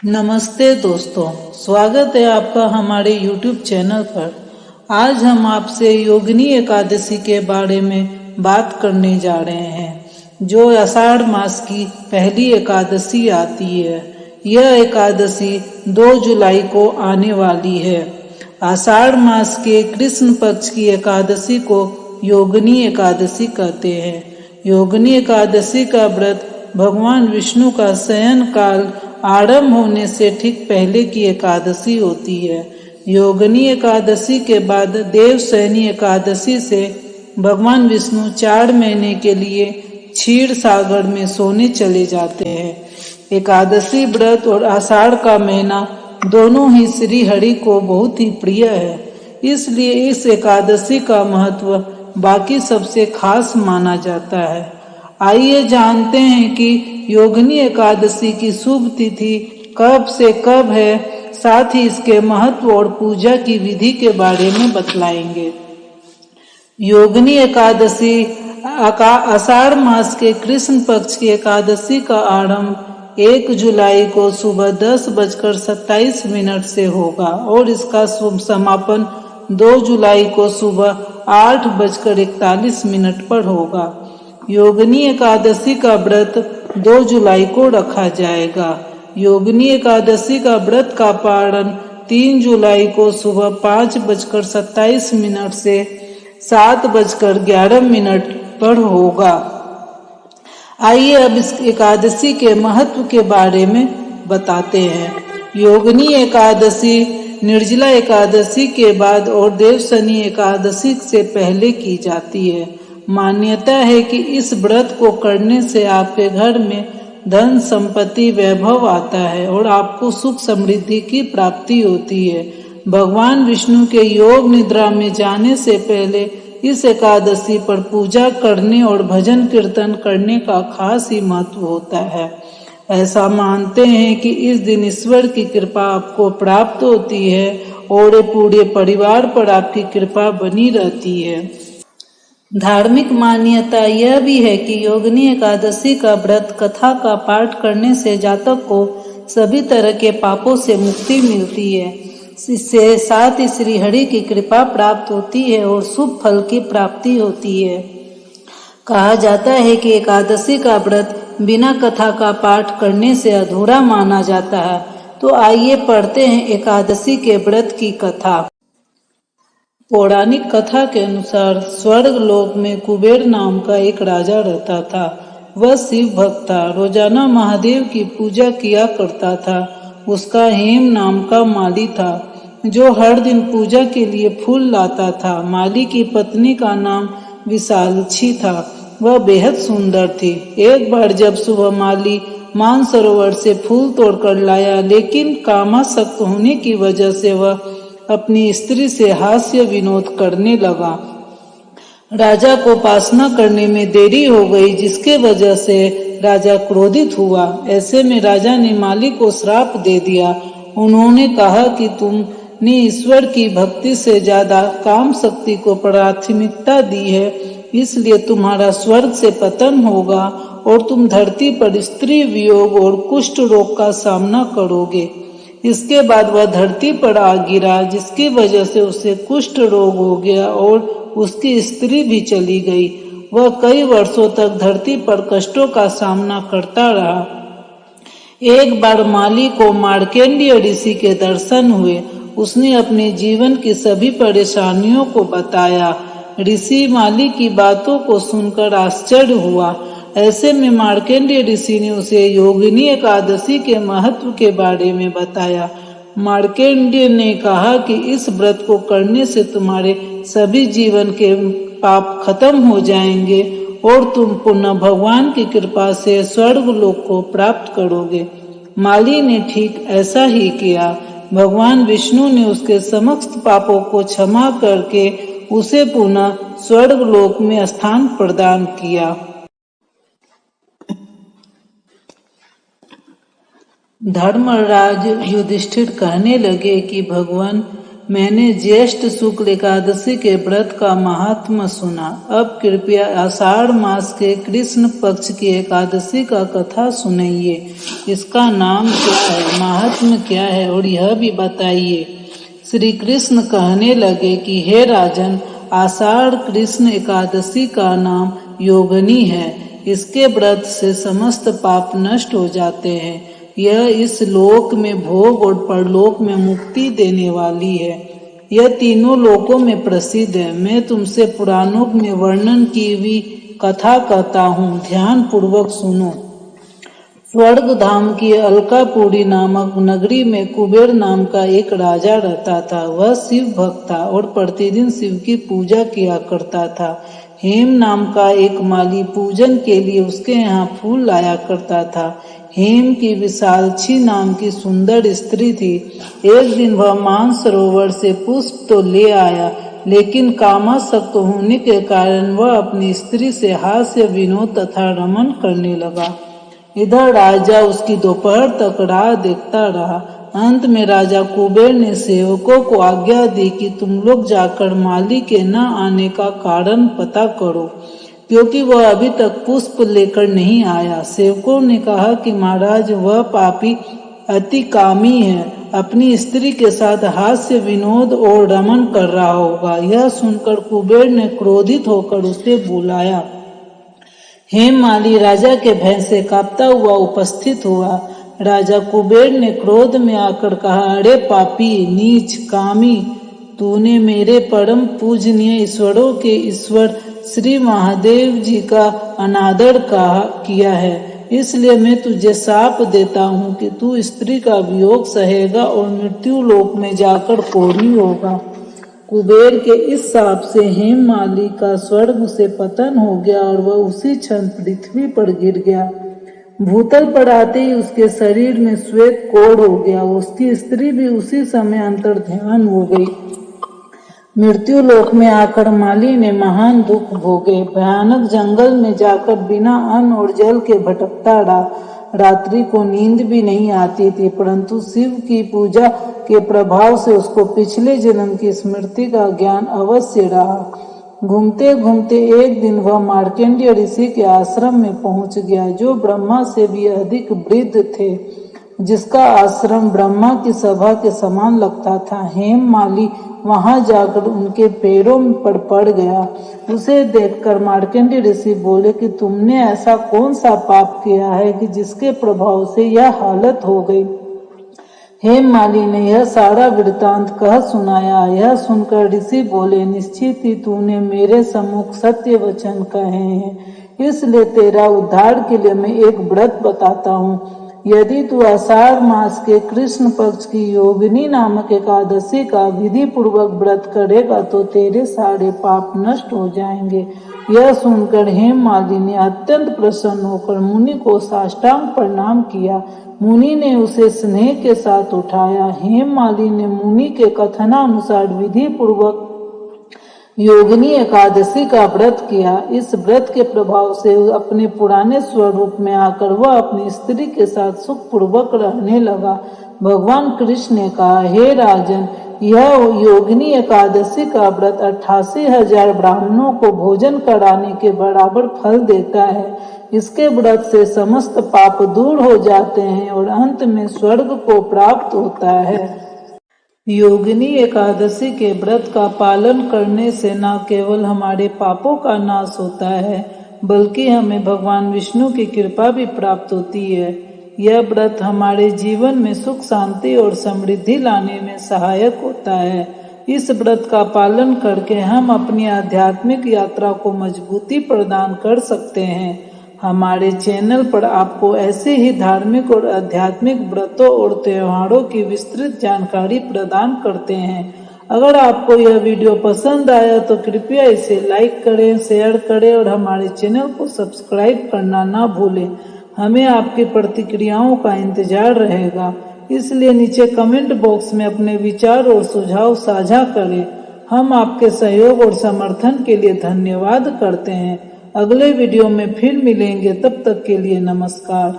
नमस्ते दोस्तों, स्वागत है आपका हमारे YouTube चैनल पर। आज हम आपसे योगिनी एकादशी के बारे में बात करने जा रहे हैं, जो आषाढ़ मास की पहली एकादशी आती है। यह एकादशी 2 जुलाई को आने वाली है। आषाढ़ मास के कृष्ण पक्ष की एकादशी को योगिनी एकादशी कहते हैं। योगिनी एकादशी का व्रत भगवान विष्णु का शयन काल आरंभ होने से ठीक पहले की एकादशी होती है। योगिनी एकादशी के बाद देवशयनी एकादशी से भगवान विष्णु 4 महीने के लिए क्षीर सागर में सोने चले जाते हैं। एकादशी व्रत और आषाढ़ का महीना दोनों ही श्री हरि को बहुत ही प्रिय है, इसलिए इस एकादशी का महत्व बाकी सबसे खास माना जाता है। आइए जानते हैं कि योगिनी एकादशी की शुभ तिथि कब से कब है, साथ ही इसके महत्व और पूजा की विधि के बारे में बतलाएंगे। योगिनी एकादशी आषाढ़ मास के कृष्ण पक्ष की एकादशी का आरंभ 1 जुलाई को सुबह 10:27 से होगा और इसका शुभ समापन 2 जुलाई को सुबह 8:41 पर होगा। योगिनी एकादशी का व्रत 2 जुलाई को रखा जाएगा। योगिनी एकादशी का व्रत का पारण 3 जुलाई को सुबह 5:27 से 7:11 पर होगा। आइए अब इस एकादशी के महत्व के बारे में बताते हैं। योगिनी एकादशी निर्जला एकादशी के बाद और देवशयनी एकादशी से पहले की जाती है। मान्यता है कि इस व्रत को करने से आपके घर में धन संपत्ति वैभव आता है और आपको सुख समृद्धि की प्राप्ति होती है। भगवान विष्णु के योग निद्रा में जाने से पहले इस एकादशी पर पूजा करने और भजन कीर्तन करने का खास ही महत्व होता है। ऐसा मानते हैं कि इस दिन ईश्वर की कृपा आपको प्राप्त होती है और पूरे परिवार पर आपकी कृपा बनी रहती है। धार्मिक मान्यता यह भी है कि योगिनी एकादशी का व्रत कथा का पाठ करने से जातक को सभी तरह के पापों से मुक्ति मिलती है। इससे साथ ही श्री हरि की कृपा प्राप्त होती है और शुभ फल की प्राप्ति होती है। कहा जाता है कि एकादशी का व्रत बिना कथा का पाठ करने से अधूरा माना जाता है। तो आइए पढ़ते हैं एकादशी के व्रत की कथा। पौराणिक कथा के अनुसार स्वर्ग लोक में कुबेर नाम का एक राजा रहता था। वह शिव भक्त था, रोजाना महादेव की पूजा किया करता था। उसका हेम नाम का माली था, जो हर दिन पूजा के लिए फूल लाता था। माली की पत्नी का नाम विशालक्षी था, वह बेहद सुंदर थी। एक बार जब सुबह माली मानसरोवर से फूल तोड़कर लाया, लेकिन कामासक्त होने की वजह से वह अपनी स्त्री से हास्य विनोद करने लगा। राजा को उपासना करने में देरी हो गई, जिसके वजह से राजा क्रोधित हुआ। ऐसे में राजा ने माली को श्राप दे दिया। उन्होंने कहा कि तुमने ईश्वर की भक्ति से ज्यादा काम शक्ति को प्राथमिकता दी है, इसलिए तुम्हारा स्वर्ग से पतन होगा और तुम धरती पर स्त्री वियोग और कुष्ठ रोग का सामना करोगे। इसके बाद वह धरती पर आ गिरा, जिसकी वजह से उसे कुष्ठ रोग हो गया और उसकी स्त्री भी चली गई। वह कई वर्षों तक धरती पर कष्टों का सामना करता रहा। एक बार माली को मार्कंडेय ऋषि के दर्शन हुए। उसने अपने जीवन की सभी परेशानियों को बताया। ऋषि माली की बातों को सुनकर आश्चर्य हुआ। ऐसे में मार्कंडेय ऋषि ने उसे योगिनी एकादशी के महत्व के बारे में बताया। मार्कंडेय ने कहा कि इस व्रत को करने से तुम्हारे सभी जीवन के पाप खत्म हो जाएंगे और तुम पुनः भगवान की कृपा से स्वर्ग लोक को प्राप्त करोगे। माली ने ठीक ऐसा ही किया। भगवान विष्णु ने उसके समस्त पापों को क्षमा करके उसे पुनः स्वर्ग लोक में स्थान प्रदान किया। धर्मराज युधिष्ठिर कहने लगे कि भगवान मैंने ज्येष्ठ शुक्ल एकादशी के व्रत का महात्म्य सुना। अब कृपया आषाढ़ मास के कृष्ण पक्ष की एकादशी का कथा सुनाइए। इसका नाम क्या है, महात्म्य क्या है और यह भी बताइए। श्री कृष्ण कहने लगे कि हे राजन, आषाढ़ कृष्ण एकादशी का नाम योगिनी है। इसके व्रत से समस्त पाप नष्ट हो जाते हैं। यह इस लोक में भोग और परलोक में मुक्ति देने वाली है। यह तीनों लोकों में प्रसिद्ध है। मैं तुमसे पुराणों में वर्णन की हुई कथा कहता हूँ, ध्यान पूर्वक सुनो। स्वर्ग धाम की अलकापुरी नामक नगरी में कुबेर नाम का एक राजा रहता था। वह शिव भक्त था और प्रतिदिन शिव की पूजा किया करता था। हेम नाम का एक माली पूजन के लिए उसके यहाँ फूल लाया करता था। हेम की विशालक्षी नाम की सुंदर स्त्री थी। एक दिन वह मानसरोवर से पुष्प तो ले आया, लेकिन कामासक्त होने के कारण वह अपनी स्त्री से हास्य विनोद तथा रमन करने लगा। इधर राजा उसकी दोपहर तक राह देखता रहा। अंत में राजा कुबेर ने सेवकों को आज्ञा दी कि तुम लोग जाकर माली के न आने का कारण पता करो, क्योंकि वह अभी तक पुष्प लेकर नहीं आया। सेवकों ने कहा कि महाराज, वह पापी अति कामी है, अपनी स्त्री के साथ हास्य विनोद और रमन कर रहा होगा। यह सुनकर कुबेर ने क्रोधित होकर उसे बुलाया। हेम माली राजा के भय से कांपता हुआ उपस्थित हुआ। राजा कुबेर ने क्रोध में आकर कहा, अरे पापी, नीच, कामी, तूने मेरे परम पूजनीय ईश्वरों के ईश्वर श्री महादेव जी का अनादर किया है। इसलिए मैं तुझे शाप देता हूँ कि तू स्त्री का वियोग सहेगा और मृत्यु लोक में जाकर कोढ़ी होगा। कुबेर के इस शाप से हेममाली का स्वर्ग से पतन हो गया और वह उसी क्षण पृथ्वी पर गिर गया। भूतल पर आते ही उसके शरीर में श्वेत कोढ़ हो गया। उसकी स्त्री भी उसी समय अंतर्ध्यान हो गई। मृत्यु लोक में आकर माली ने महान दुख भोगे। भयानक जंगल में जाकर बिना अन्न और जल के भटकता रहा। रात्रि को नींद भी नहीं आती थी, परंतु शिव की पूजा के प्रभाव से उसको पिछले जन्म की स्मृति का ज्ञान अवश्य रहा। घूमते घूमते एक दिन वह मार्कंडेय ऋषि के आश्रम में पहुंच गया, जो ब्रह्मा से भी अधिक वृद्ध थे, जिसका आश्रम ब्रह्मा की सभा के समान लगता था। हेम माली वहां जाकर उनके पैरों पर पड़ गया। उसे देखकर मार्कंडेय ऋषि बोले कि तुमने ऐसा कौन सा पाप किया है कि जिसके प्रभाव से यह हालत हो गई। हेम माली ने यह सारा वृत्तांत कह सुनाया। यह सुनकर ऋषि बोले, निश्चित ही तूने मेरे सम्मुख सत्य वचन कहे हैं, इसलिए तेरा उद्धार के लिए मैं एक व्रत बताता हूँ। यदि तू आषाढ़ मास के कृष्ण पक्ष की योगिनी नामक एकादशी का विधि पूर्वक व्रत करेगा तो तेरे सारे पाप नष्ट हो जाएंगे। यह सुनकर हेममाली ने अत्यंत प्रसन्न होकर मुनि को साष्टांग प्रणाम किया। मुनि ने उसे स्नेह के साथ उठाया। हेममाली ने मुनि के कथनानुसार विधि पूर्वक योगिनी एकादशी का व्रत किया। इस व्रत के प्रभाव से अपने पुराने स्वरूप में आकर वह अपनी स्त्री के साथ सुख पूर्वक रहने लगा। भगवान कृष्ण ने कहा, हे राजन, यह योगिनी एकादशी का व्रत 88,000 ब्राह्मणों को भोजन कराने के बराबर फल देता है। इसके व्रत से समस्त पाप दूर हो जाते हैं और अंत में स्वर्ग को प्राप्त होता है। योगिनी एकादशी के व्रत का पालन करने से न केवल हमारे पापों का नाश होता है, बल्कि हमें भगवान विष्णु की कृपा भी प्राप्त होती है। यह व्रत हमारे जीवन में सुख, शांति और समृद्धि लाने में सहायक होता है। इस व्रत का पालन करके हम अपनी आध्यात्मिक यात्रा को मजबूती प्रदान कर सकते हैं। हमारे चैनल पर आपको ऐसे ही धार्मिक और आध्यात्मिक व्रतों और त्योहारों की विस्तृत जानकारी प्रदान करते हैं। अगर आपको यह वीडियो पसंद आया तो कृपया इसे लाइक करें, शेयर करें और हमारे चैनल को सब्सक्राइब करना ना भूलें। हमें आपकी प्रतिक्रियाओं का इंतजार रहेगा, इसलिए नीचे कमेंट बॉक्स में अपने विचार और सुझाव साझा करें। हम आपके सहयोग और समर्थन के लिए धन्यवाद करते हैं। अगले वीडियो में फिर मिलेंगे, तब तक के लिए नमस्कार।